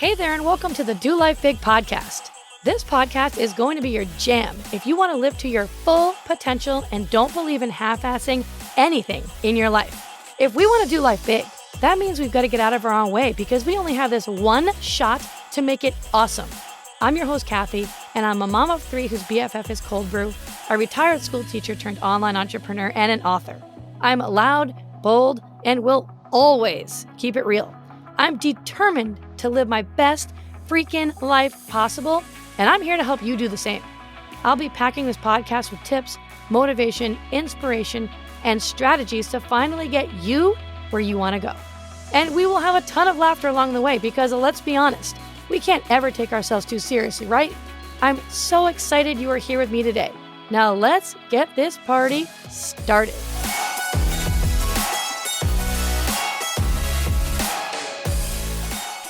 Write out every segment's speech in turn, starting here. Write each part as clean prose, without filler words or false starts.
Hey there, and welcome to the Do Life Big podcast. This podcast is going to be your jam if you want to live to your full potential and don't believe in half-assing anything in your life. If we want to do life big, that means we've got to get out of our own way because we only have this one shot to make it awesome. I'm your host, Kathy, and I'm a mom of three whose BFF is cold brew, a retired school teacher turned online entrepreneur, and an author. I'm loud, bold, and will always keep it real. I'm determined to live my best freaking life possible, and I'm here to help you do the same. I'll be packing this podcast with tips, motivation, inspiration, and strategies to finally get you where you want to go. And we will have a ton of laughter along the way because, let's be honest, we can't ever take ourselves too seriously, right? I'm so excited you are here with me today. Now let's get this party started.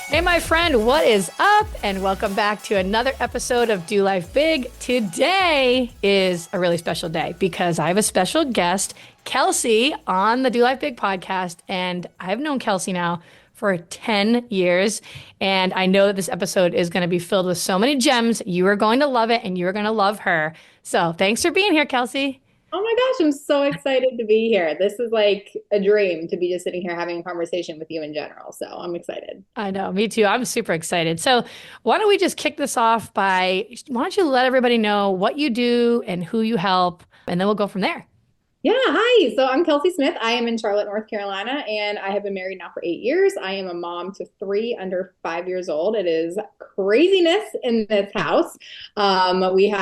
Hey, my friend, what is up? And welcome back to another episode of Do Life Big. Today is a really special day because I have a special guest, Kelsey, on the Do Life Big podcast. And I've known Kelsey now for 10 years. And I know that this episode is going to be filled with so many gems. You are going to love it and you're going to love her. So thanks for being here, Kelsey. Oh my gosh, I'm so excited to be here. This is like a dream to be just sitting here having a conversation with you in general. So I'm excited. I know, me too. I'm super excited. So why don't we just kick this off by, why don't you let everybody know what you do and who you help, and then we'll go from there. Yeah, hi. So I'm Kelsey Smith. I am in Charlotte, North Carolina, and I have been married now for 8 years. I am a mom to three under 5 years old. It is craziness in this house. We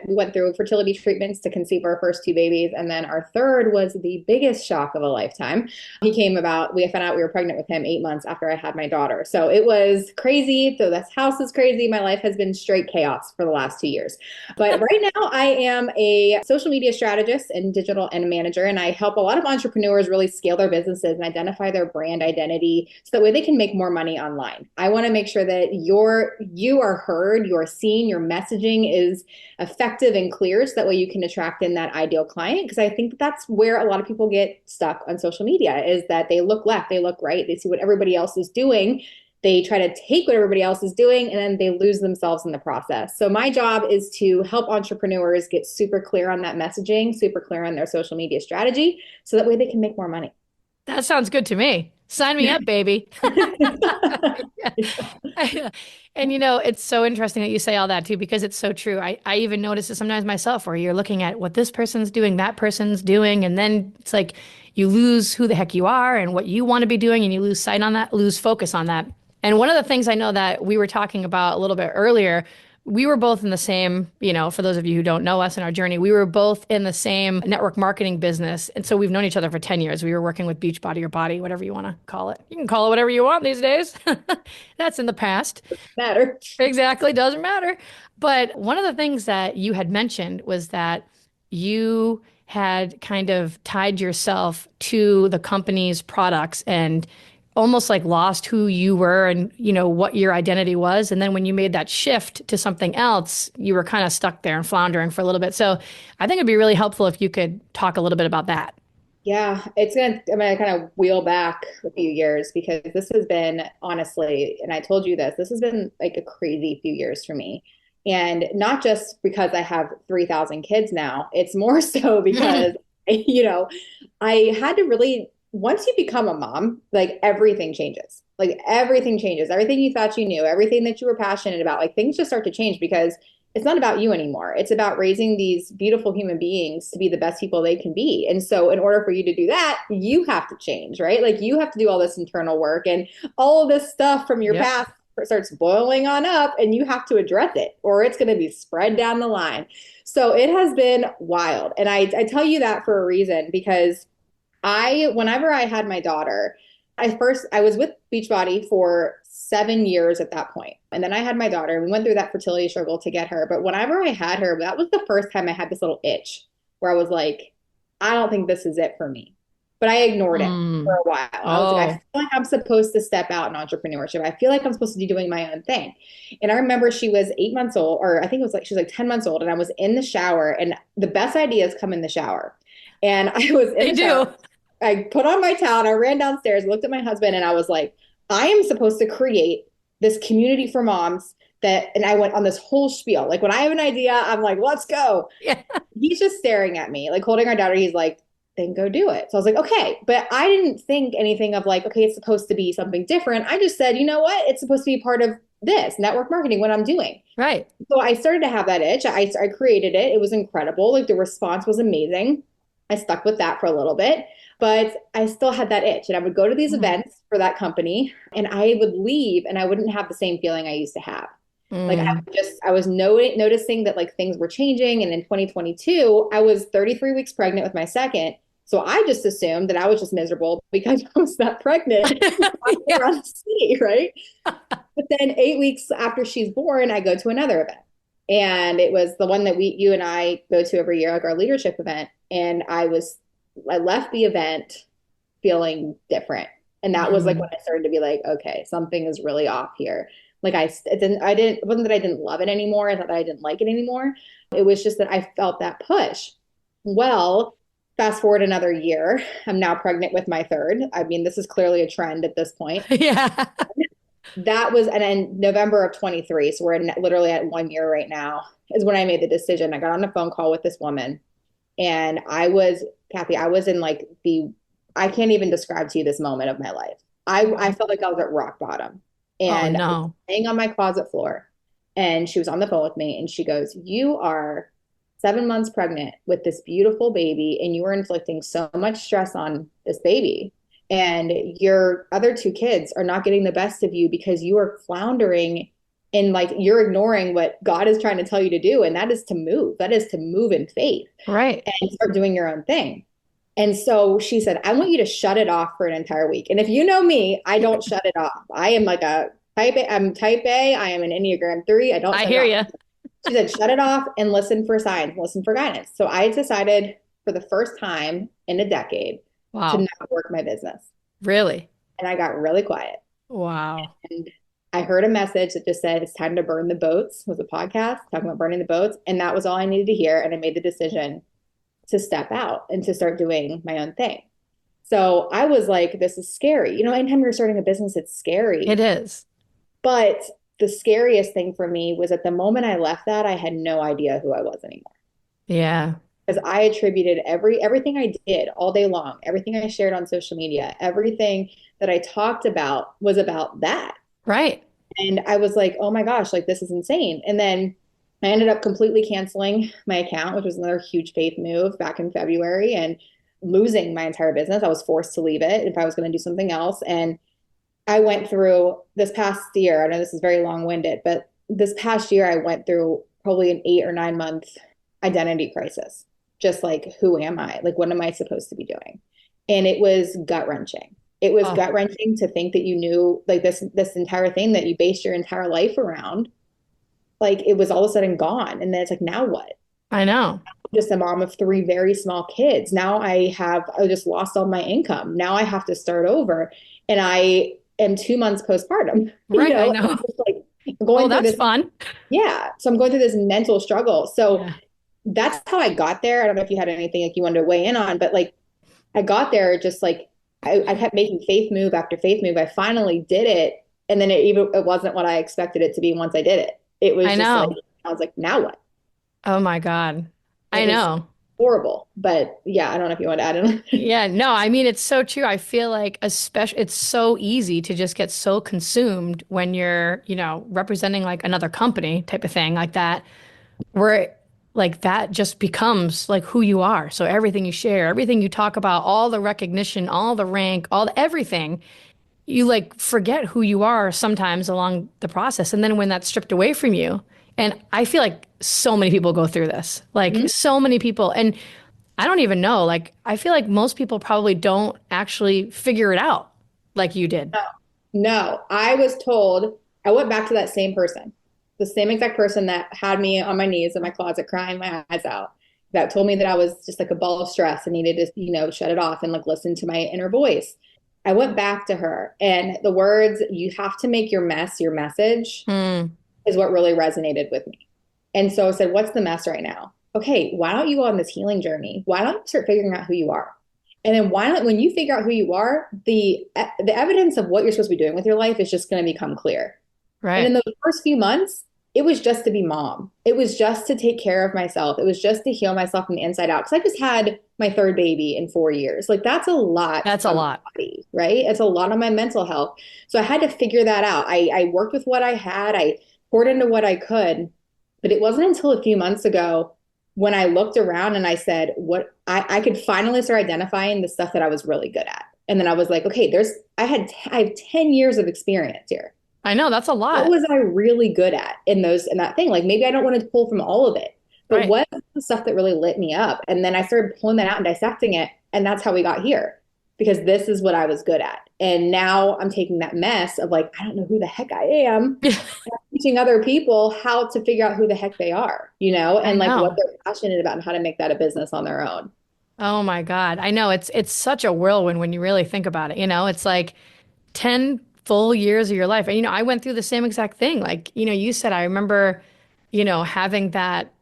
went through fertility treatments to conceive our first two babies, and then our third was the biggest shock of a lifetime. We found out we were pregnant with him 8 months after I had my daughter. So it was crazy. So this house is crazy. My life has been straight chaos for the last 2 years. But right now I am a social media strategist and digital and manager, and I help a lot of entrepreneurs really scale their businesses and identify their brand identity so that way they can make more money online. I want to make sure that you are heard, you're seen, your messaging is effective and clear so that way you can attract in that ideal client, because I think that's where a lot of people get stuck on social media, is that they look left, they look right, they see what everybody else is doing. They try to take what everybody else is doing, and then they lose themselves in the process. So my job is to help entrepreneurs get super clear on that messaging, super clear on their social media strategy, so that way they can make more money. That sounds good to me. Sign me up, baby. And it's so interesting that you say all that too, because it's so true. I even notice it sometimes myself, where you're looking at what this person's doing, that person's doing, and then it's like you lose who the heck you are and what you want to be doing, and you lose sight on that, lose focus on that. And one of the things I know that we were talking about a little bit earlier, we were both in the same, for those of you who don't know us in our journey, we were both in the same network marketing business. And so we've known each other for 10 years. We were working with Beachbody or Body, whatever you want to call it. You can call it whatever you want these days. That's in the past. Doesn't matter. Exactly. Doesn't matter. But one of the things that you had mentioned was that you had kind of tied yourself to the company's products and almost like lost who you were and, what your identity was. And then when you made that shift to something else, you were kind of stuck there and floundering for a little bit. So I think it'd be really helpful if you could talk a little bit about that. Yeah, I'm going to kind of wheel back a few years, because this has been, honestly, and I told you this has been like a crazy few years for me. And not just because I have 3,000 kids now, it's more so because, I had to really, once you become a mom, like everything changes. Like everything changes. Everything you thought you knew, everything that you were passionate about, like things just start to change, because it's not about you anymore. It's about raising these beautiful human beings to be the best people they can be. And so in order for you to do that, you have to change, right? Like you have to do all this internal work, and all of this stuff from your past starts boiling on up, and you have to address it, or it's going to be spread down the line. So it has been wild. And I tell you that for a reason, because whenever I had my daughter, I was with Beachbody for 7 years at that point. And then I had my daughter, and we went through that fertility struggle to get her. But whenever I had her, that was the first time I had this little itch where I was like, I don't think this is it for me. But I ignored it for a while. I was like, I feel like I'm supposed to step out in entrepreneurship. I feel like I'm supposed to be doing my own thing. And I remember she was 8 months old, or I think she was like 10 months old. And I was in the shower, and the best ideas come in the shower. And I was in the shower. I put on my towel and I ran downstairs, looked at my husband, and I was like, I am supposed to create this community for moms and I went on this whole spiel. Like when I have an idea, I'm like, let's go. Yeah. He's just staring at me, like holding our daughter. He's like, then go do it. So I was like, okay. But I didn't think anything of like, okay, it's supposed to be something different. I just said, you know what? It's supposed to be part of this network marketing, what I'm doing. Right. So I started to have that itch. I created it. It was incredible. Like the response was amazing. I stuck with that for a little bit, but I still had that itch. And I would go to these events for that company and I would leave and I wouldn't have the same feeling I used to have. Like I was noticing that like things were changing. And in 2022, I was 33 weeks pregnant with my second. So I just assumed that I was just miserable because I was not pregnant Yeah. around the sea, right? But then 8 weeks after she's born, I go to another event. And it was the one that you and I go to every year, like our leadership event. And I left the event feeling different. And that was like when I started to be like, okay, something is really off here. Like it wasn't that I didn't love it anymore. I thought that I didn't like it anymore. It was just that I felt that push. Well, fast forward another year, I'm now pregnant with my third. I mean, this is clearly a trend at this point. Yeah. And then November of 23. So we're literally at 1 year right now is when I made the decision. I got on a phone call with this woman and Kathy, I was in like I can't even describe to you this moment of my life. I felt like I was at rock bottom and I was laying on my closet floor and she was on the phone with me and she goes, you are 7 months pregnant with this beautiful baby and you are inflicting so much stress on this baby. And your other two kids are not getting the best of you because you are floundering and like you're ignoring what God is trying to tell you to do. And that is to move. That is to move in faith. Right. And start doing your own thing. And so she said, I want you to shut it off for an entire week. And if you know me, I don't shut it off. I am like I'm type A. I am an Enneagram 3. I hear you. She said, shut it off and listen for signs, listen for guidance. So I decided for the first time in a decade to not work my business. Really? And I got really quiet. Wow. And I heard a message that just said, it's time to burn the boats. It was a podcast talking about burning the boats. And that was all I needed to hear. And I made the decision to step out and to start doing my own thing. So I was like, this is scary. You know, anytime you're starting a business, it's scary. It is. But the scariest thing for me was at the moment I left that, I had no idea who I was anymore. Yeah. Because I attributed everything I did all day long, everything I shared on social media, everything that I talked about was about that. Right. And I was like, oh my gosh, like this is insane. And then I ended up completely canceling my account, which was another huge faith move back in February and losing my entire business. I was forced to leave it if I was going to do something else. And I went through this past year, I know this is very long-winded, but this past year I went through probably an 8 or 9 month identity crisis. Just like, who am I? Like, what am I supposed to be doing? And it was gut-wrenching. It was gut-wrenching to think that you knew like this entire thing that you based your entire life around, like it was all of a sudden gone. And then it's like, now what? I know. I'm just a mom of 3 very small kids. Now I just lost all my income. Now I have to start over. And I am 2 months postpartum. Right. You know? I know. I'm just like going through that's fun. Yeah. So I'm going through this mental struggle. So that's how I got there. I don't know if you had anything like you wanted to weigh in on, but like I got there just like I kept making faith move after faith move. I finally did it. And then it wasn't what I expected it to be once I did it. It was like, I was like, now what? Oh my God. I know. Horrible. But yeah, I don't know if you want to add in. Yeah, no, I mean, it's so true. I feel like especially it's so easy to just get so consumed when you're, representing like another company type of thing like that, where like that just becomes like who you are. So everything you share, everything you talk about, all the recognition, all the rank, everything, you like forget who you are sometimes along the process. And then when that's stripped away from you, and I feel like so many people go through this, like so many people. And I don't even know, like, I feel like most people probably don't actually figure it out like you did. No, I was told, I went back to that same person, the same exact person that had me on my knees in my closet crying my eyes out, that told me that I was just like a ball of stress and needed to, shut it off and like listen to my inner voice. I went back to her and the words, you have to make your mess your message is what really resonated with me. And so I said, what's the mess right now? Okay, why don't you go on this healing journey? Why don't you start figuring out who you are? And then why don't, when you figure out who you are, the evidence of what you're supposed to be doing with your life is just going to become clear. And in Right. those first few months, it was just to be mom. It was just to take care of myself. It was just to heal myself from the inside out. Because I just had my third baby in 4 years. Like that's a lot That's a on my lot. body, right? It's a lot on my mental health. So I had to figure that out. I worked with what I had. I poured into what I could. But it wasn't until a few months ago when I looked around and I said, what I could finally start identifying the stuff that I was really good at. And then I was like, okay, I have 10 years of experience here. I know that's a What lot. was I really good at in that thing? Like maybe I don't want to pull from all of it, but Right. what was the stuff that really lit me up? And then I started pulling that out and dissecting it. And that's how we got here because this is what I was good at. And now I'm taking that mess of like, I don't know who the heck I am, and I'm teaching other people how to figure out who the heck they are, I and like what know. they're passionate about and how to make that a business on their own. Oh my God. I know it's such a whirlwind when you really think about it. It's like 10 full years of your life. And I went through the same exact thing. Like, you said, I remember, having that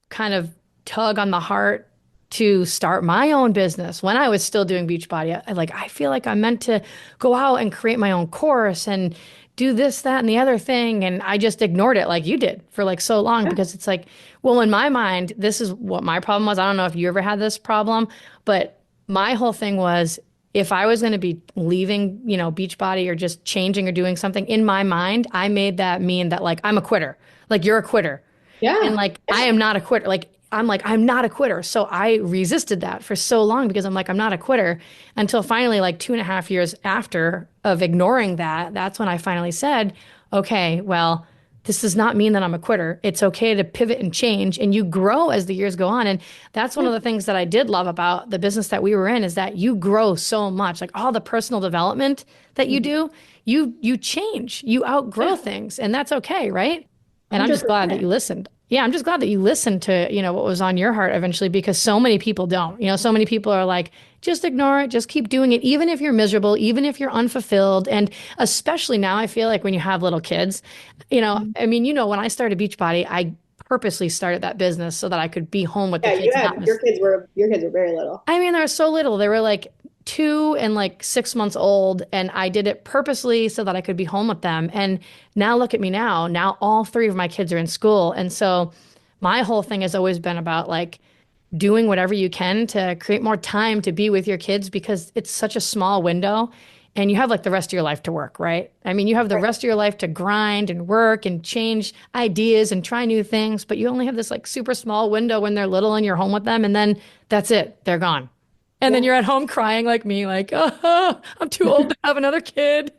kind of tug on the heart to start my own business when I was still doing Beachbody. I feel like I'm meant to go out and create my own course and do this, that, and the other thing. And I just ignored it like you did for like so long Yeah. because it's like, well, in my mind, this is what my problem was. I don't know if you ever had this problem, but my whole thing was if I was going to be leaving, Beachbody or just changing or doing something in my mind, I made that mean that like I'm a quitter. Like you're a quitter. And Yeah. like, I am not a quitter. I'm not a quitter. So I resisted that for so long because I'm like, I'm not a quitter until finally, like 2.5 years after of ignoring that, that's when I finally said, okay, well, this does not mean that I'm a quitter. It's okay to pivot and change and you grow as the years go on. And that's one of the things that I did love about the business that we were in is that you grow so much, like all the personal development that you Mhm. do, you change, you outgrow Yeah. things, and that's okay, right? And I'm just glad that 100%. you listened. Yeah, I'm just glad that you listened to, what was on your heart eventually because so many people don't. So many people are like, just ignore it, just keep doing it, even if you're miserable, even if you're unfulfilled. And especially now, I feel like when you have little kids, I mean, when I started Beachbody, I purposely started that business so that I could be home with the Yeah, you kids, had not miss. your kids were very little. I mean, they were so little. They were like 2 and like 6 months old. And I did it purposely so that I could be home with them. And now look at me now. Now all three of my kids are in school. And so my whole thing has always been about like doing whatever you can to create more time to be with your kids because it's such a small window. And you have like the rest of your life to work, right? I mean, you have the Right. rest of your life to grind and work and change ideas and try new things, but you only have this like super small window when they're little and you're home with them. And then that's it, they're gone. And then Yeah. you're at home crying like me, like, oh, I'm too old to have another kid.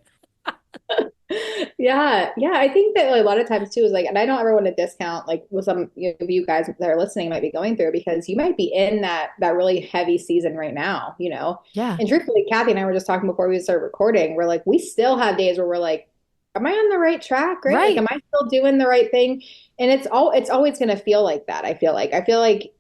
Yeah, yeah. I think that like, a lot of times too is like, and I don't ever want to discount like what some of you guys that are listening might be going through because you might be in that really heavy season right now, Yeah, And truthfully, Kathy and I were just talking before we started recording. We're like, we still have days where we're like, am I on the right track? Right? Like, right. am I still doing the right thing? And it's always going to feel like that. I feel like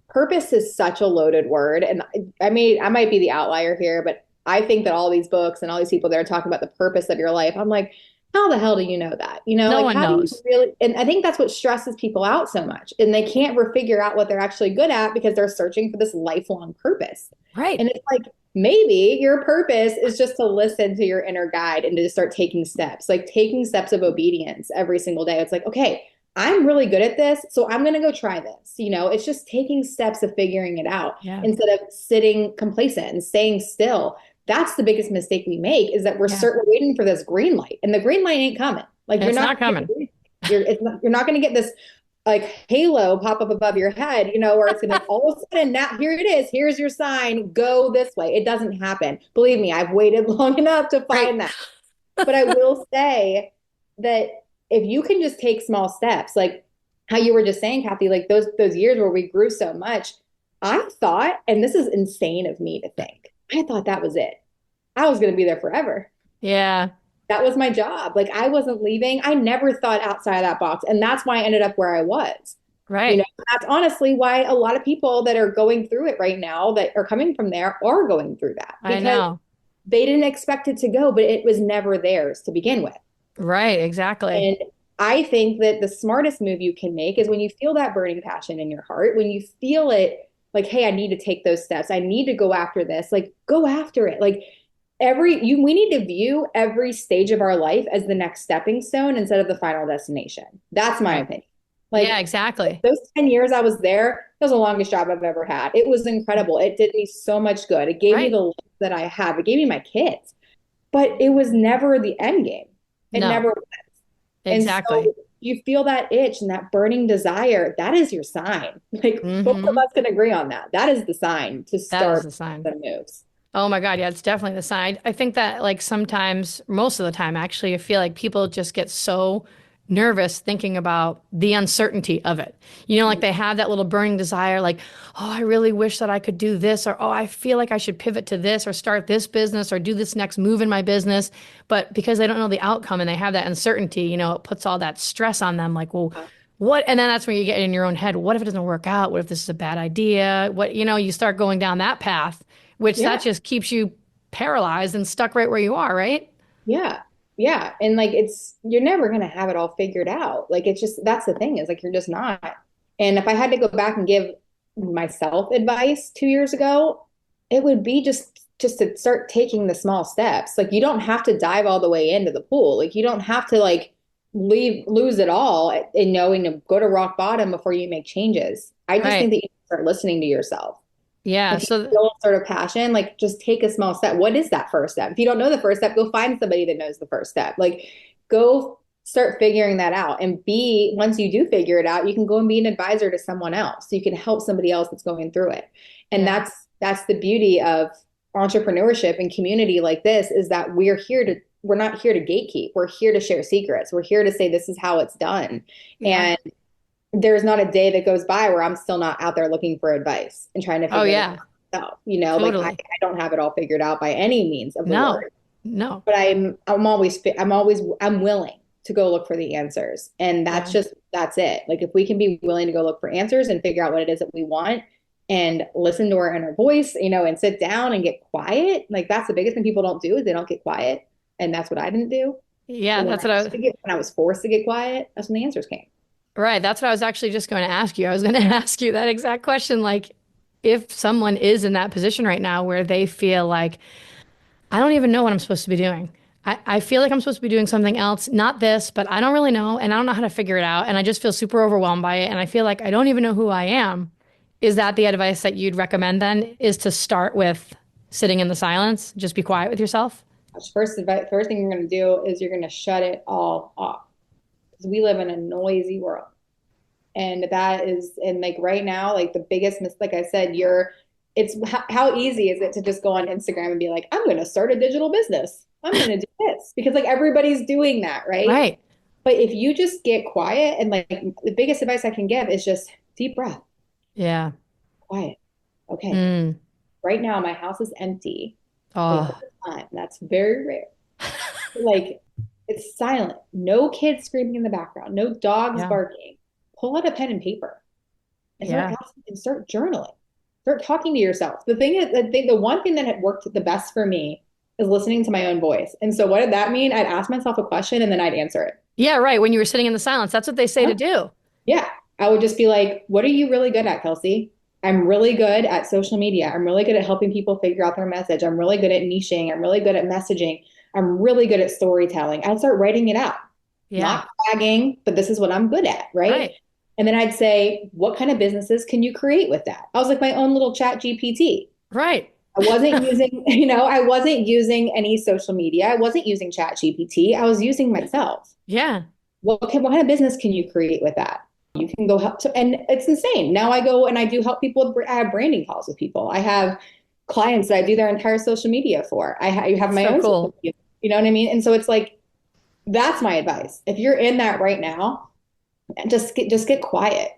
purpose is such a loaded word. And I might be the outlier here, but I think that all these books and all these people that are talking about the purpose of your life, I'm like, how the hell do you know that? No Like one how do you knows. really, and I think that's what stresses people out so much. And they can't ever figure out what they're actually good at because they're searching for this lifelong purpose. Right. And it's like, maybe your purpose is just to listen to your inner guide and to just start taking steps, like taking steps of obedience every single day. It's like, okay, I'm really good at this, so I'm going to go try this. It's just taking steps of figuring it out Yeah. instead of sitting complacent and staying still. That's the biggest mistake we make is that Yeah. we're waiting for this green light and the green light ain't coming. Like you're It's not not coming. you're not going to get this like halo pop up above your head, where it's gonna all of a sudden now here it is, here's your sign, go this way. It doesn't happen. Believe me, I've waited long enough to Right. find that. But I will say that if you can just take small steps, like how you were just saying, Kathy, like those years where we grew so much, I thought, and this is insane of me to think, I thought that was it. I was going to be there forever. Yeah. That was my job. Like I wasn't leaving. I never thought outside of that box. And that's why I ended up where I was. Right. That's honestly why a lot of people that are going through it right now that are coming from there are going through that I because know. they didn't expect it to go, but it was never theirs to begin with. Right. Exactly. And I think that the smartest move you can make is when you feel that burning passion in your heart, when you feel it like, hey, I need to take those steps. I need to go after this. Like, go after it. Like, we need to view every stage of our life as the next stepping stone instead of the final destination. That's my Right. opinion. Yeah, Like exactly. those 10 years I was there, that was the longest job I've ever had. It was incredible. It did me so much good. It gave me Right. the life that I have. It gave me my kids, but it was never the end game. It No, never was. And exactly. so you feel that itch and that burning desire, that is your sign. Like both of Hmm. us can agree on that. That is the sign to That is start the sign. the moves. Oh my God, yeah, it's definitely the sign. I think that like sometimes, most of the time actually, I feel like people just get so nervous thinking about the uncertainty of it. You know, like they have that little burning desire, like, oh, I really wish that I could do this, or oh, I feel like I should pivot to this, or start this business, or do this next move in my business. But because they don't know the outcome and they have that uncertainty, you know, it puts all that stress on them, like, well, what? And then that's when you get in your own head. What if it doesn't work out? What if this is a bad idea? What, you know, you start going down that path, which that Yeah. just keeps you paralyzed and stuck right where you are, right? Yeah. Yeah. And like you're never going to have it all figured out. Like it's just, that's the thing is like, you're just not. And if I had to go back and give myself advice 2 years ago, it would be just to start taking the small steps. Like you don't have to dive all the way into the pool. Like you don't have to like lose it all and knowing to go to rock bottom before you make changes. I just think Right. that you start listening to yourself. Yeah. If you So, feel sort of passion, like just take a small step. What is that first step? If you don't know the first step, go find somebody that knows the first step. Like go start figuring that out. And once you do figure it out, you can go and be an advisor to someone else. So you can help somebody else that's going through it. And yeah. that's the beauty of entrepreneurship and community like this is that we're not here to gatekeep. We're here to share secrets. We're here to say this is how it's done. Yeah. And there's not a day that goes by where I'm still not out there looking for advice and trying to Oh, figure this yeah. out. Like I Totally. don't have it all figured out by any means of the No, word, no. but I'm willing to go look for the answers. And Yeah. that's it. Like if we can be willing to go look for answers and figure out what it is that we want and listen to our inner voice, and sit down and get quiet. Like that's the biggest thing people don't do is they don't get quiet. And that's what I didn't do. Yeah. And That's what when I was forced to get quiet, that's when the answers came. right. That's what I was actually just going to ask you. I was going to ask you that exact question. Like, if someone is in that position right now where they feel like, I don't even know what I'm supposed to be doing. I feel like I'm supposed to be doing something else, not this, but I don't really know. And I don't know how to figure it out. And I just feel super overwhelmed by it. And I feel like I don't even know who I am. Is that the advice that you'd recommend then? Is to start with sitting in the silence, just be quiet with yourself? First thing you're going to do is you're going to shut it all off because we live in a noisy world. And like right now, like the biggest mistake, like I said, it's how easy is it to just go on Instagram and be like, I'm going to start a digital business. I'm going to do this because like everybody's doing that, right? Right. But if you just get quiet and like the biggest advice I can give is just deep breath, Yeah. quiet. Okay. Mm. Right now, my house is empty for the Oh, first time. That's very rare. Like it's silent. No kids screaming in the background. No dogs yeah. barking. Pull out a pen and paper and Yeah. start journaling. Start talking to yourself. The one thing that had worked the best for me is listening to my own voice. And so what did that mean? I'd ask myself a question and then I'd answer it. Yeah. Right. When you were sitting in the silence, that's what they say to Huh? do. Yeah. I would just be like, what are you really good at, Kelsey? I'm really good at social media. I'm really good at helping people figure out their message. I'm really good at niching. I'm really good at messaging. I'm really good at storytelling. I'd start writing it out, Yeah. not bragging, but this is what I'm good at, right? Right. And then I'd say, what kind of businesses can you create with that? I was like my own little chat GPT. Right. I wasn't using, I wasn't using any social media. I wasn't using chat GPT. I was using myself. Yeah. What kind of business can you create with that? You can go help. And it's insane. Now I go and I do help people. I have branding calls with people. I have clients that I do their entire social media for. I have That's my so own social cool. media. You know what I mean? And so it's like, that's my advice. If you're in that right now, just get quiet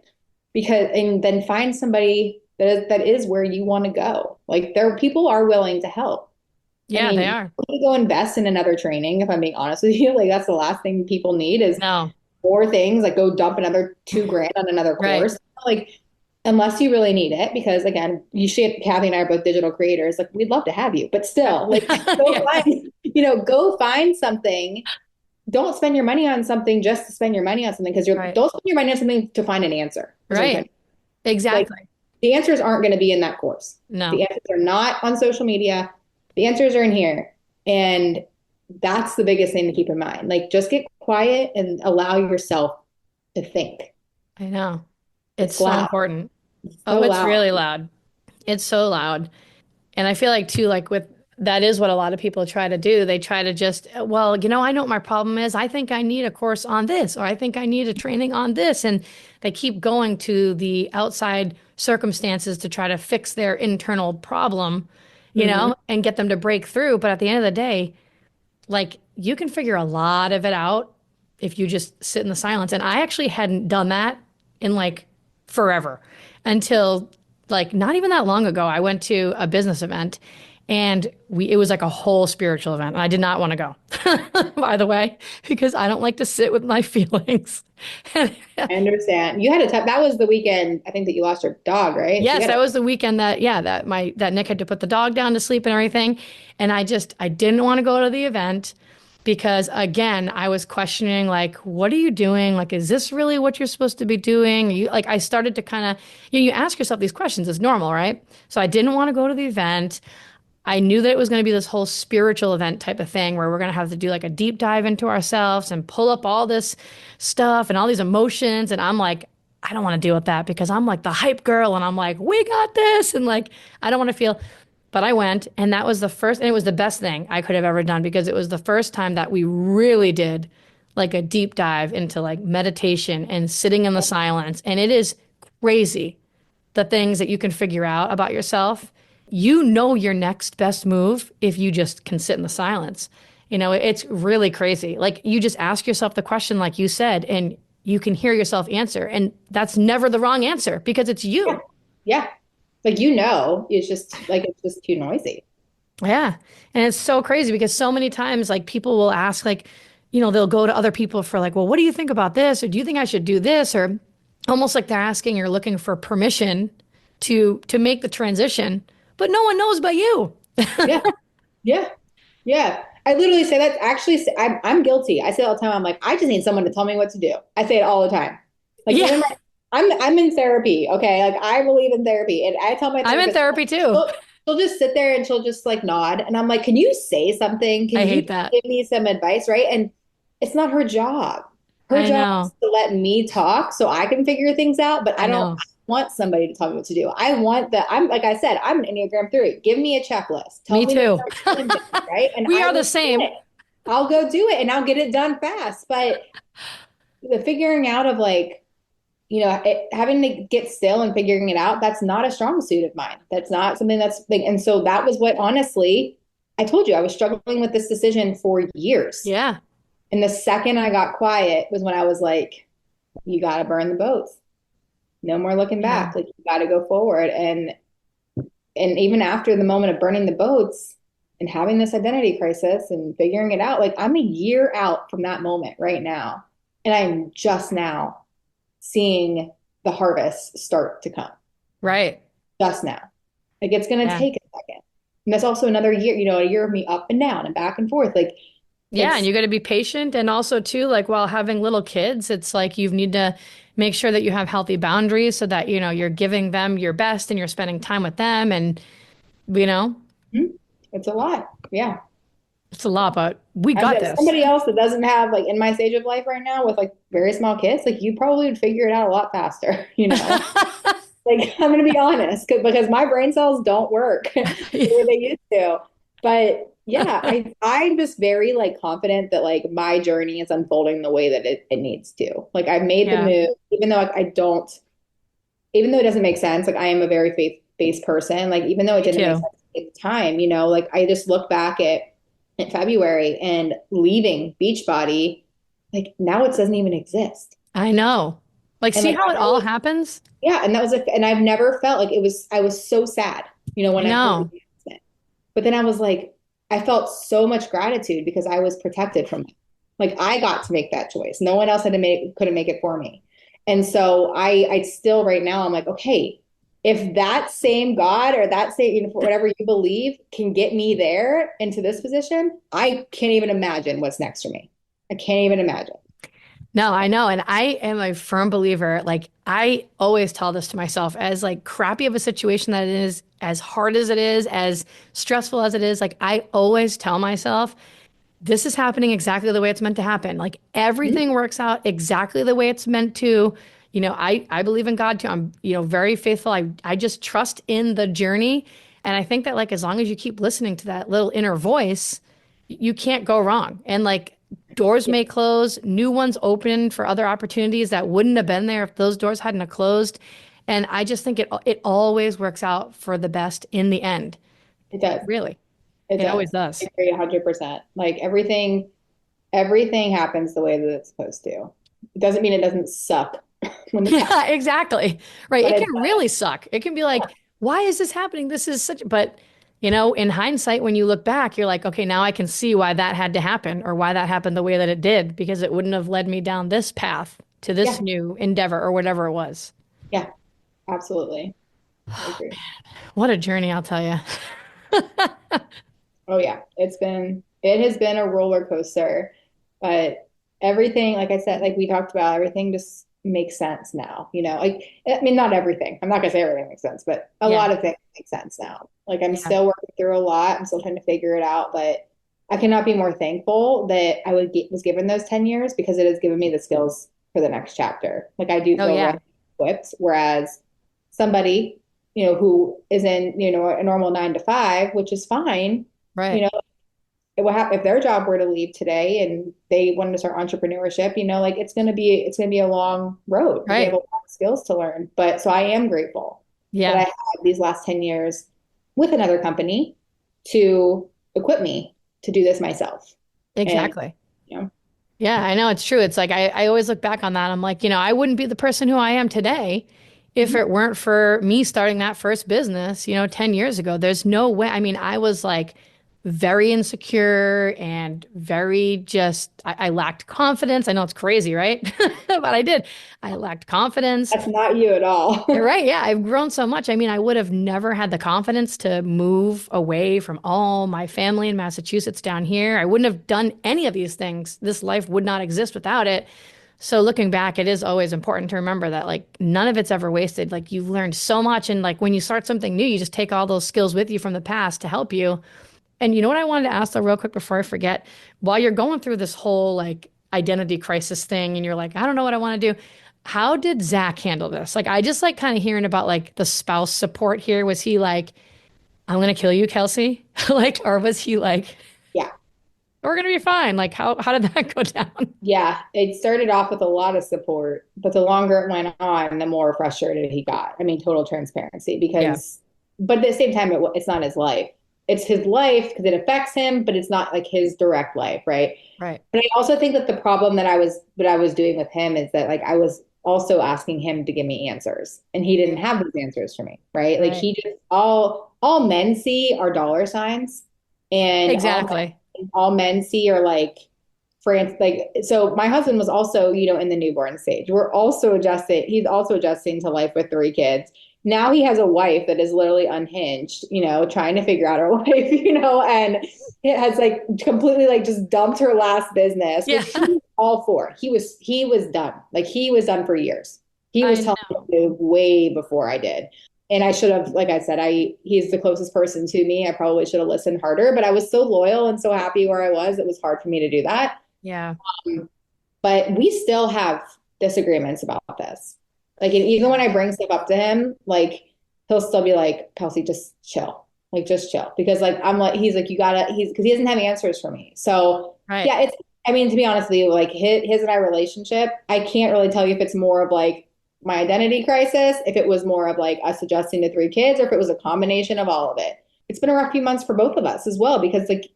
and then find somebody that is where you want to go. Like people are willing to help. I Yeah, mean, they you are. need to go invest in another training, if I'm being honest with you. Like that's the last thing people need is No. more things, like go dump another 2 grand on another Right. course. Like unless you really need it, because again, Kathy and I are both digital creators. Like we'd love to have you, but still, like Yeah. go find something. Don't spend your money on something just to spend your money on something because Right. don't spend your money on something to find an answer. Is what I'm trying Right. to- Like Exactly. the answers aren't going to be in that course. No. The answers are not on social media. The answers are in here. And that's the biggest thing to keep in mind. Like just get quiet and allow yourself to think. I know. It's It's so loud. important. It's Oh, so it's loud. really loud. It's so loud. And I feel like too, like with that is what a lot of people try to do. They try to just, well, I know what my problem is. I think I need a course on this, or I think I need a training on this. And they keep going to the outside circumstances to try to fix their internal problem, Hmm. and get them to break through. But at the end of the day, like you can figure a lot of it out if you just sit in the silence. And I actually hadn't done that in like forever until like not even that long ago. I went to a business event and it was like a whole spiritual event. And I did not want to go, by the way, because I don't like to sit with my feelings. I understand. You had a tough, that was the weekend, I think that you lost your dog, right? So you Yes, had that a, was the weekend that yeah, that Nick had to put the dog down to sleep and everything. And I didn't want to go to the event because again, I was questioning like, what are you doing? Like, is this really what you're supposed to be doing? You like I started to kind of you ask yourself these questions. It's normal, right? So I didn't want to go to the event. I knew that it was going to be this whole spiritual event type of thing where we're going to have to do like a deep dive into ourselves and pull up all this stuff and all these emotions. And I'm like, I don't want to deal with that because I'm like the hype girl and I'm like, we got this. And like, I don't want to feel, but I went and that was the first, and it was the best thing I could have ever done because it was the first time that we really did like a deep dive into like meditation and sitting in the silence. And it is crazy the things that you can figure out about yourself. You know your next best move if you just can sit in the silence. It's really crazy. Like you just ask yourself the question, like you said, and you can hear yourself answer. And that's never the wrong answer because it's yeah. you. Yeah. Like, it's just too noisy. Yeah. And it's so crazy because so many times, like people will ask, like, they'll go to other people for, like, well, what do you think about this? Or do you think I should do this? Or almost like they're asking or looking for permission to make the transition, but no one knows but you. Yeah. Yeah. Yeah. I literally say that actually, I'm guilty. I say it all the time. I'm like, I just need someone to tell me what to do. I say it all the time. Like Yeah. even I'm in therapy. Okay. Like I believe in therapy and I tell my I'm in therapist, therapy too. she'll just sit there and she'll just like nod. And I'm like, can you say something? Can I you hate that. give me some advice? Right. And it's not her job. Her I job is know. to let me talk so I can figure things out, but I I know. want somebody to tell me what to do. I want that. I'm like I said, I'm an Enneagram 3. Give me a checklist. Tell Me me to too. start doing things, right? And We I are the will do same. it. I'll go do it and I'll get it done fast. But the figuring out of like, having to get still and figuring it out, that's not a strong suit of mine. That's not something that's like, and so that was what honestly, I told you I was struggling with this decision for years. Yeah. And the second I got quiet was when I was like, you got to burn the boats. No more looking Yeah. back. Like you got to go forward. And even after the moment of burning the boats and having this identity crisis and figuring it out, like I'm a year out from that moment right now. And I'm just now seeing the harvest start to come Right. just now. Like it's going to Yeah. take a second. And that's also another year, a year of me up and down and back and forth. Like Yeah. And it's, you got to be patient. And also, too, like while having little kids, it's like you need to make sure that you have healthy boundaries so that, you're giving them your best and you're spending time with them. And, you know, it's a lot. Yeah. it's a lot, but we I got bet this. somebody else that doesn't have like in my stage of life right now with like very small kids, like you probably would figure it out a lot faster, you know? Like I'm gonna be honest, because my brain cells don't work the way they used to. But yeah, I'm just very like confident that like my journey is unfolding the way that it needs to. Like I've made the Yeah. move, even though I don't, even though it doesn't make sense, like I am a very faith-based person. Like even though it Me didn't make too. sense at the time, like I just look back at February and leaving Beachbody, like now it doesn't even exist. I know. Like, And see like how it I all was, happens? yeah, and that was like, and I've never felt like I was so sad, I when I heard know. the announcement. But then I was like, I felt so much gratitude because I was protected from it. Like I got to make that choice. No one else couldn't make it for me. And so I still right now I'm like, okay, if that same God or that same, whatever you believe can get me there into this position, I can't even imagine what's next for me. I can't even imagine. No, I know. And I am a firm believer. Like, I always tell this to myself as like crappy of a situation that it is, as hard as it is, as stressful as it is. Like, I always tell myself, this is happening exactly the way it's meant to happen. Like, Mhm. everything works out exactly the way it's meant to. I believe in God too. I'm, very faithful. I just trust in the journey. And I think that like, as long as you keep listening to that little inner voice, you can't go wrong. And like doors Yeah, may close, new ones open for other opportunities that wouldn't have been there if those doors hadn't have closed. And I just think it always works out for the best in the end. it does. Really. It It does. always I does. agree 100%. Like everything happens the way that it's supposed to. It doesn't mean it doesn't suck when it's happening, Yeah, exactly. Right. but It it can really suck. It can be like, why is this happening? This is such, but in hindsight, when you look back, you're like, okay, now I can see why that had to happen or why that happened the way that it did, because it wouldn't have led me down this path to this yeah, new endeavor or whatever it was. yeah, absolutely. I agree. What a journey, I'll tell you. Oh yeah, it has been a roller coaster, but everything, like I said, like we talked about, everything just makes sense now. Like I mean, not everything. I'm not gonna say everything makes sense, but a Yeah. lot of things make sense now. Like I'm Yeah. still working through a lot. I'm still trying to figure it out, but I cannot be more thankful that was given those 10 years because it has given me the skills for the next chapter. Like I do Oh, feel yeah. ready equipped, whereas somebody, who is in, a normal 9 to 5, which is fine, you Right. know, it will happen if their job were to leave today and they wanted to start entrepreneurship, like it's gonna be a long road because they have a Right. lot of skills to learn. But so I am grateful that I Yeah. had these last 10 years with another company to equip me to do this myself. And Exactly. you know, Yeah, I know it's true. It's like I always look back on that. I'm like, I wouldn't be the person who I am today if mhm. it weren't for me starting that first business, 10 years ago. There's no way. I mean, I was like very insecure and very just, I lacked confidence. I know it's crazy, right? But I did. I lacked confidence. That's not you at all. You're right. Yeah, I've grown so much. I mean, I would have never had the confidence to move away from all my family in Massachusetts down here. I wouldn't have done any of these things. This life would not exist without it. So looking back, it is always important to remember that like none of it's ever wasted. Like you've learned so much, and like when you start something new, you just take all those skills with you from the past to help you. And you know what I wanted to ask though, real quick before I forget, while you're going through this whole like identity crisis thing and you're like, I don't know what I want to do. How did Zach handle this? Like, I just like kind of hearing about like the spouse support here. Was he like, I'm gonna kill you, Kelsey? Like, or was he like, Yeah. we're gonna be fine? Like, how did that go down? Yeah, it started off with a lot of support, but the longer it went on, the more frustrated he got. I mean, total transparency Yeah, but at the same time, it's not his life. It's his life because it affects him, but it's not like his direct life, right? right, But I also think that the problem that I was doing with him is that like I was also asking him to give me answers, and he didn't have those answers for me, right? Like right. he just all men see are dollar signs, and Exactly. all men see are like France, like so my husband was also, in the newborn stage. He's also adjusting to life with 3 kids. Now he has a wife that is literally unhinged, trying to figure out her life, and it has like completely like just dumped her last business, Yeah, which he was all for. He was done. Like he was done for years. He was I telling me know. to move way before I did. And I should have, like I said, he's the closest person to me. I probably should have listened harder, but I was so loyal and so happy where I was. It was hard for me to do that. Yeah, But we still have disagreements about this. Like, and even when I bring stuff up to him, like, he'll still be like, Kelsey, just chill. Like, just chill. Because, like, I'm like, he's like, because he doesn't have answers for me. So, right. yeah, I mean, to be honest with you, like, his and I relationship, I can't really tell you if it's more of like my identity crisis, if it was more of like us adjusting to 3 kids, or if it was a combination of all of it. It's been a rough few months for both of us as well, because, like,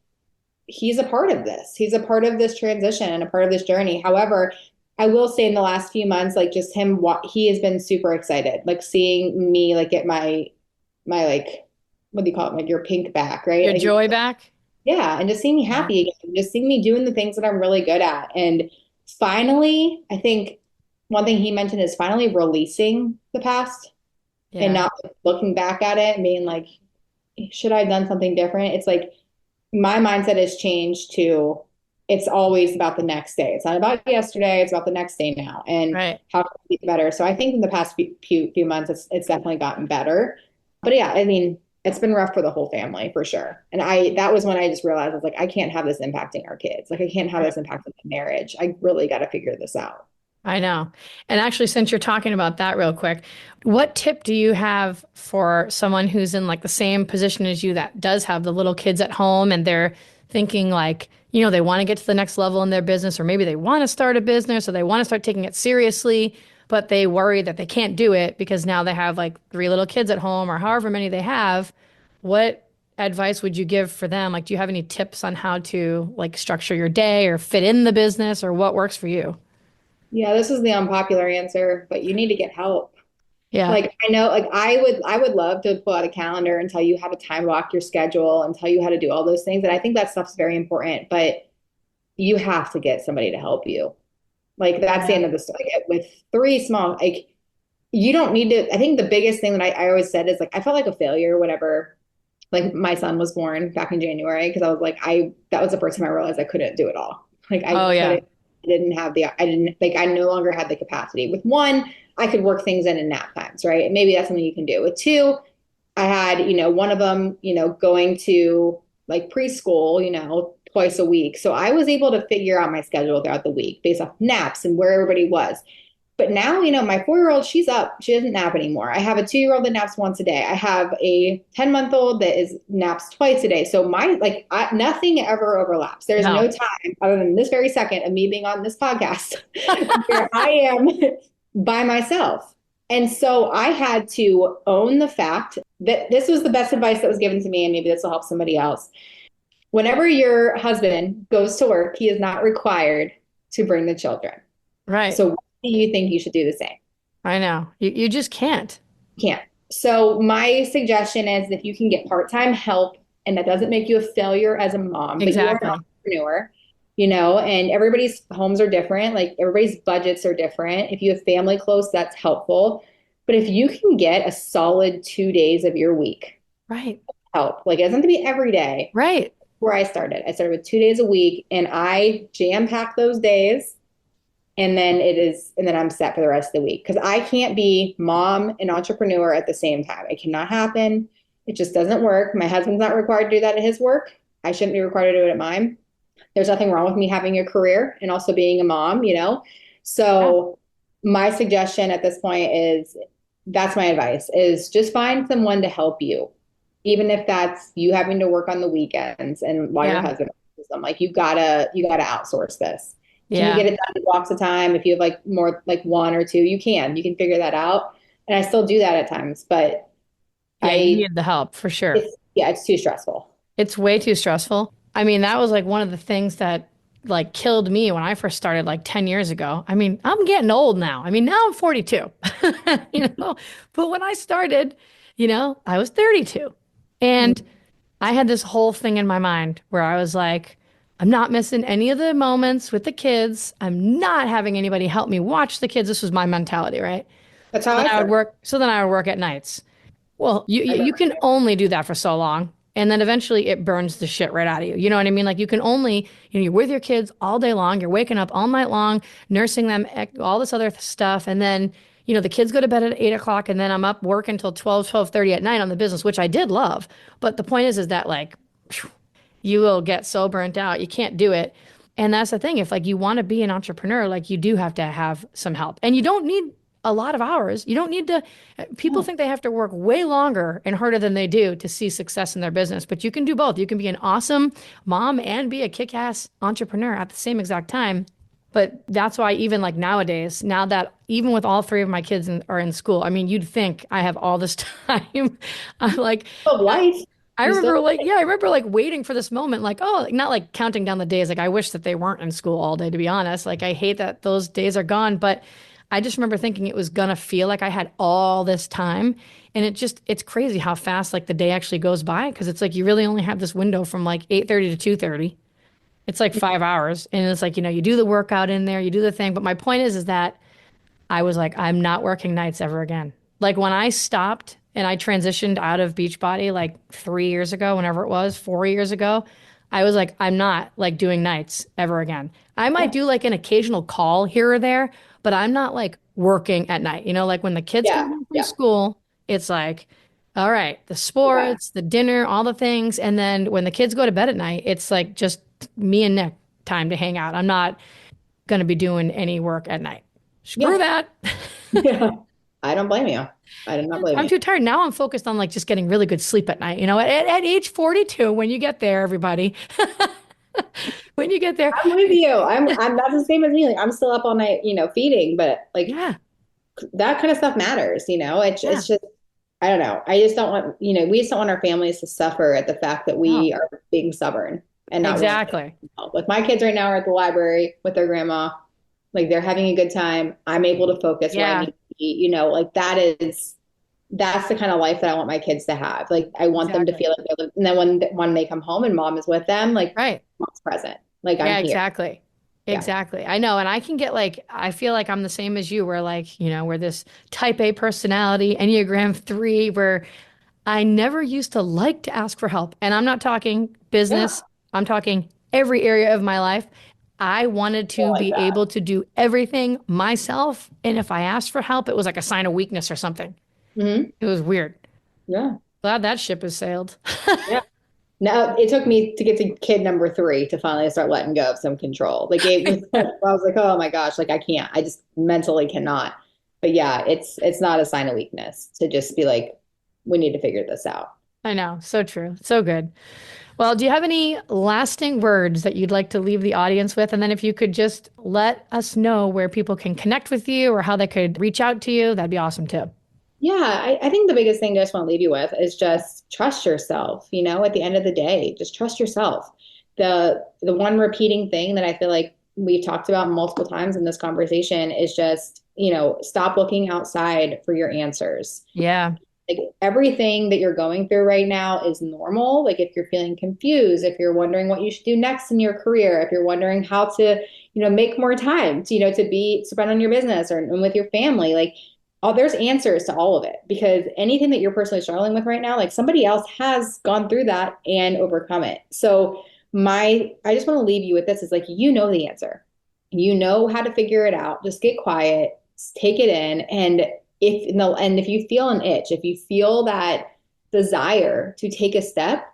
he's a part of this. He's a part of this transition and a part of this journey. However, I will say in the last few months, like just him, he has been super excited, like seeing me like get my like what do you call it, like your pink back, right? Your Like joy back. yeah, and just seeing me Yeah, happy again, just seeing me doing the things that I'm really good at, and finally, I think one thing he mentioned is finally releasing the past and yeah, not looking back at it and being like, should I have done something different? It's like my mindset has changed to it's always about the next day. It's not about yesterday. It's about the next day now and Right. how can we get better. So I think in the past few months, it's definitely gotten better. But yeah, I mean, it's been rough for the whole family for sure. And that was when I just realized I was like, I can't have this impacting our kids. Like I can't have this impacting my marriage. I really got to figure this out. I know. And actually, since you're talking about that real quick, what tip do you have for someone who's in like the same position as you that does have the little kids at home and they're thinking like, they want to get to the next level in their business, or maybe they want to start a business or they want to start taking it seriously, but they worry that they can't do it because now they have like three little kids at home or however many they have. What advice would you give for them? Like, do you have any tips on how to like structure your day or fit in the business or what works for you? Yeah, this is the unpopular answer, but you need to get help. Yeah. Like I know, like I would love to pull out a calendar and tell you how to time block your schedule and tell you how to do all those things. And I think that stuff's very important, but you have to get somebody to help you. Like that's the Yeah. end of the story. Like, with three small, like you don't need to. I think the biggest thing that I always said is like I felt like a failure whenever like my son was born back in January because I was like that was the first time I realized I couldn't do it all. Like I Oh, yeah. couldn't, I didn't like I no longer had the capacity. With one, I could work things in nap times, right? And maybe that's something you can do. With two, I had, one of them, going to like preschool, twice a week. So I was able to figure out my schedule throughout the week based off naps and where everybody was. But now, my 4-year-old, she's up. She doesn't nap anymore. I have a 2-year-old that naps once a day. I have a 10-month-old that is naps twice a day. So nothing ever overlaps. There's no No. time other than this very second of me being on this podcast where I am by myself. And so I had to own the fact that this was the best advice that was given to me, and maybe this will help somebody else. Whenever your husband goes to work, he is not required to bring the children. Right. So why do you think you should do the same? I know. You just can't. You can't. So my suggestion is if you can get part-time help and that doesn't make you a failure as a mom, but you are an Exactly. entrepreneur, and everybody's homes are different, like everybody's budgets are different. If you have family close, that's helpful. But if you can get a solid 2 days of your week, Right. help. Like it doesn't have to be every day. Right. Where I started. I started with 2 days a week and I jam pack those days and then I'm set for the rest of the week because I can't be mom and entrepreneur at the same time. It cannot happen. It just doesn't work. My husband's not required to do that at his work. I shouldn't be required to do it at mine. There's nothing wrong with me having a career and also being a mom. Yeah. So my suggestion at this point is that's my advice is just find someone to help you. Even if that's you having to work on the weekends and while your Yeah. husband works them, like you gotta outsource this. Can you Yeah. get it done in blocks of time? If you have like more like one or two, you can figure that out. And I still do that at times, but Yeah. You I need the help for sure. it's yeah, it's too stressful. It's way too stressful. I mean, that was like one of the things that like killed me when I first started like 10 years ago. I mean, I'm getting old now. I mean, now I'm 42, you know, but when I started, I was 32. And I had this whole thing in my mind where I was like, I'm not missing any of the moments with the kids. I'm not having anybody help me watch the kids. This was my mentality, right? That's how I started. So then I would work at nights. Well, you I you you remember. can only do that for so long, and then eventually it burns the shit right out of you. You know what I mean? Like you can only, you're with your kids all day long. You're waking up all night long, nursing them, all this other stuff, and then the kids go to bed at 8 o'clock, and then I'm up working until 12:30 at night on the business, which I did love. But the point is that like you will get so burnt out. You can't do it. And that's the thing. If like you want to be an entrepreneur, like you do have to have some help. And you don't need a lot of hours. You don't need to, people think they have to work way longer and harder than they do to see success in their business. But you can do both. You can be an awesome mom and be a kick-ass entrepreneur at the same exact time. But that's why even like nowadays, now that even with all three of my kids are in school, I mean, you'd think I have all this time. I'm like, Of life. I You still remember like, yeah, I remember like waiting for this moment, like, oh, like, not like counting down the days. Like, I wish that they weren't in school all day, to be honest. Like, I hate that those days are gone. But I just remember thinking it was gonna feel like I had all this time. And it's crazy how fast like the day actually goes by because it's like you really only have this window from like 8:30 to 2:30. It's like 5 hours. And it's like, you do the workout in there, you do the thing. But my point is that I was like, I'm not working nights ever again. Like when I stopped and I transitioned out of Beachbody like 3 years ago, whenever it was, 4 years ago, I was like, I'm not like doing nights ever again. I might do like an occasional call here or there, but I'm not like working at night. You know, like when the kids come Yeah. home from Yeah. school, it's like, all right, the Yeah. sports, the dinner, all the things. And then when the kids go to bed at night, it's like just me and Nick time to hang out. I'm not going to be doing any work at night. Screw Yeah. that. Yeah. I don't blame you. I do not blame I'm you. too tired. Now I'm focused on like just getting really good sleep at night. You know, at age 42, when you get there, everybody, when you get there, I'm with you. I'm not the same as me. Like I'm still up all night, feeding, but like yeah, that kind of stuff matters, yeah, it's just I don't know. I just don't want, we just don't want our families to suffer at the fact that we no, are being stubborn and not willing to exactly. help. Like my kids right now are at the library with their grandma. Like they're having a good time. I'm able to focus where I need Yeah, to be, like that's the kind of life that I want my kids to have. Like I want them to exactly. feel like and then when they come home and mom is with them, like Right. mom's present. Like I'm Yeah, here. exactly. Yeah. Exactly. I know. And I can get like, I feel like I'm the same as you, where like, we're this type A personality, Enneagram 3, where I never used to like to ask for help. And I'm not talking Yeah. business, I'm talking every area of my life. I wanted I to like be that. able to do everything myself. And if I asked for help, it was like a sign of weakness or something. Hmm. It was weird. Yeah. Glad that ship has sailed. Yeah. Now it took me to get to kid number 3 to finally start letting go of some control. Like it was, I was like, oh my gosh, like I can't, I just mentally cannot. But yeah, it's not a sign of weakness to just be like, we need to figure this out. I know. So true. So good. Well, do you have any lasting words that you'd like to leave the audience with? And then if you could just let us know where people can connect with you or how they could reach out to you, that'd be awesome too. Yeah, I think the biggest thing I just want to leave you with is just trust yourself. At the end of the day, just trust yourself. The one repeating thing that I feel like we've talked about multiple times in this conversation is just, stop looking outside for your answers. Yeah. Like everything that you're going through right now is normal. Like if you're feeling confused, if you're wondering what you should do next in your career, if you're wondering how to, make more time to, to spend on your business or and with your family, like there's answers to all of it because anything that you're personally struggling with right now, like somebody else has gone through that and overcome it. So I just want to leave you with this is like, the answer, you know how to figure it out. Just get quiet, take it in. And if you feel an itch, if you feel that desire to take a step,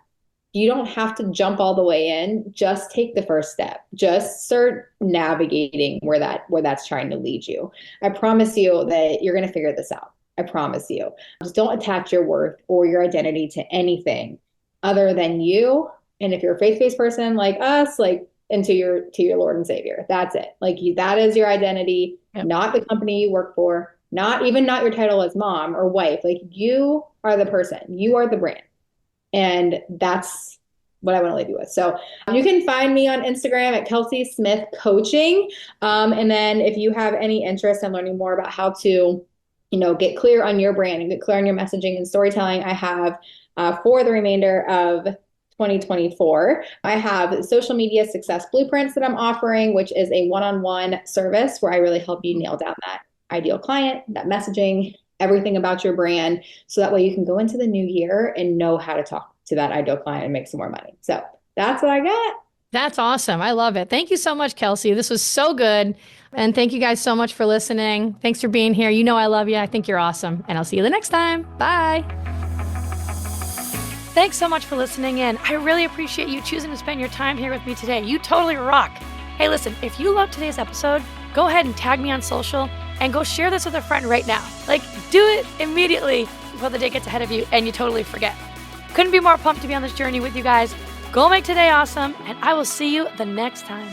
you don't have to jump all the way in. Just take the first step. Just start navigating where that's trying to lead you. I promise you that you're going to figure this out. I promise you. Just don't attach your worth or your identity to anything other than you. And if you're a faith-based person like us, like into your Lord and Savior. That's it. Like that is your identity, Yep. not the company you work for, not your title as mom or wife. Like you are the person. You are the brand. And that's what I want to leave you with. So you can find me on Instagram at Kelsey Smith Coaching. And then if you have any interest in learning more about how to, get clear on your brand and get clear on your messaging and storytelling, I have for the remainder of 2024, I have social media success blueprints that I'm offering, which is a one-on-one service where I really help you nail down that ideal client, that messaging, everything about your brand. So that way you can go into the new year and know how to talk to that ideal client and make some more money. So that's what I got. That's awesome. I love it. Thank you so much, Kelsey. This was so good. And thank you guys so much for listening. Thanks for being here. You know I love you. I think you're awesome. And I'll see you the next time. Bye. Thanks so much for listening in. I really appreciate you choosing to spend your time here with me today. You totally rock. Hey, listen, if you loved today's episode, go ahead and tag me on social and go share this with a friend right now. Like, do it immediately before the day gets ahead of you and you totally forget. Couldn't be more pumped to be on this journey with you guys. Go make today awesome, and I will see you the next time.